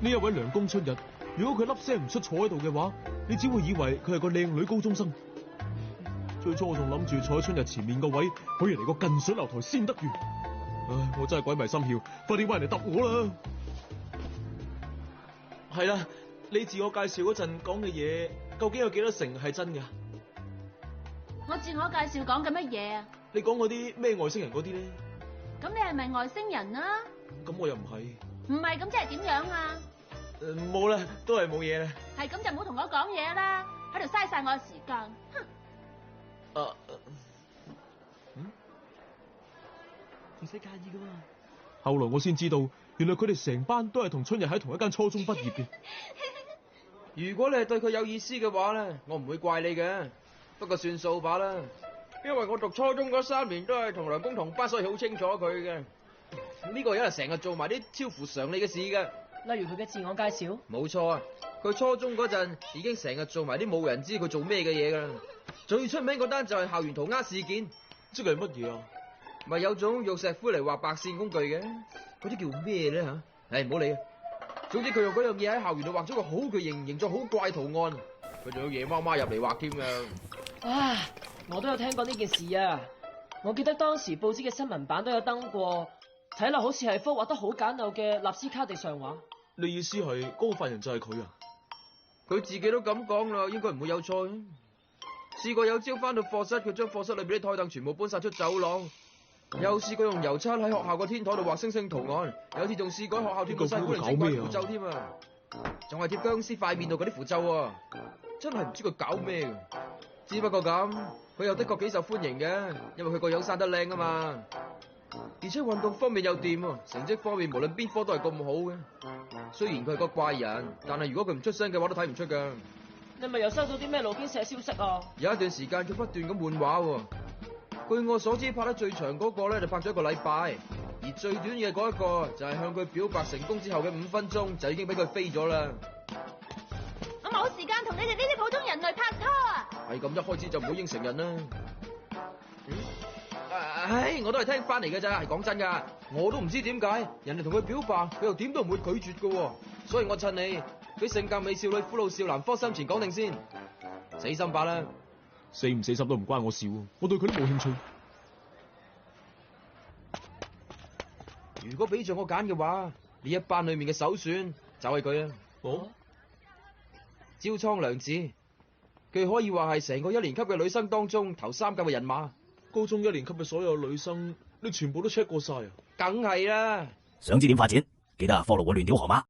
呢一位涼宮春日，如果佢粒聲唔出坐喺度嘅話，你只會以為佢係個靚女高中生。最初我仲諗住坐喺春日前面個位，可以嚟個近水樓台先得月。唉，我真係鬼迷心竅，快啲搵人嚟揼我啦！係啦，你自我介紹嗰陣講嘅嘢，究竟有幾多成係真㗎？我自我介紹講緊乜嘢啊？你講嗰啲咩外星人嗰啲咧？咁你係咪外星人啊？咁我又唔係。唔係咁即係點樣啊？冇啦，都係冇嘢啦。係咁就唔好同我講嘢啦，喺度嘥晒我嘅時間。哼！唔使介意噶嘛。後來我先知道，原來佢哋成班都係同春日喺同一間初中畢業嘅。如果你係對佢有意思嘅話咧，我唔會怪你嘅。不過算數吧啦，因為我讀初中嗰3年都係同涼宮同班，所以好清楚佢嘅。呢個人係成日做埋啲超乎常理嘅事嘅。例如佢嘅自我介紹。冇錯啊，佢初中嗰陣已經成日做埋啲冇人知佢做咩嘅嘢噶啦。最出名嗰單就係校園塗鴉事件。即係乜嘢啊？咪有種用石灰嚟畫白線工具嘅，嗰啲叫咩咧吓？唉，唔好理啊。總之佢用嗰樣嘢喺校園度畫咗個好巨型、形狀好怪圖案。佢仲有夜媽媽入嚟畫添啊！啊，我都有聽過呢件事啊！我記得當時報紙嘅新聞版都有登過，睇落好似係幅畫得好簡陋嘅納斯卡地上畫。你意思係嗰個犯人就係佢啊？佢自己都咁講啦，應該唔會有錯。試過有朝翻到課室，佢將課室裏邊啲台凳全部搬晒出走廊。又試過用油漆喺學校個天台度畫星星圖案，有次仲試過喺學校貼到晒古靈精怪符咒添啊！仲係貼僵屍塊面度嗰啲符咒啊！真係唔知佢搞咩嘅。只不過咁，佢又的確幾受歡迎嘅，因為佢個樣生得靚啊嘛。而且運動方面又掂啊，成績方面無論邊科都係咁好嘅。雖然佢係個怪人，但係如果佢唔出聲嘅話，都睇唔出噶。你咪又收到啲咩路邊社消息啊？有一段時間佢不斷咁換畫喎。據我所知，拍得最長嗰個咧就拍咗1個禮拜，而最短嘅嗰一個就係向佢表白成功之後嘅5分鐘就已經俾佢飛咗啦。我冇時間同你哋呢啲普通人類拍拖啊！係咁，一開始就唔好應承人啦。唉，我都係聽翻嚟嘅咋，係講真噶，我都唔知點解人哋同佢表白，佢又點都唔會拒絕噶，所以我趁你俾性格美少女俘虜少男科心前講定先，死心吧啦。死唔死心都唔關我事，我對佢都冇興趣。如果俾着我揀嘅話，呢一班裏面嘅首選就係佢啊！哦，朝倉良子，佢可以話係成個1年級嘅女生當中頭3甲嘅人馬。高中1年級嘅所有女生，你全部都 check 過晒啊？梗係啦。想知點發展，記得follow我亂屌河馬。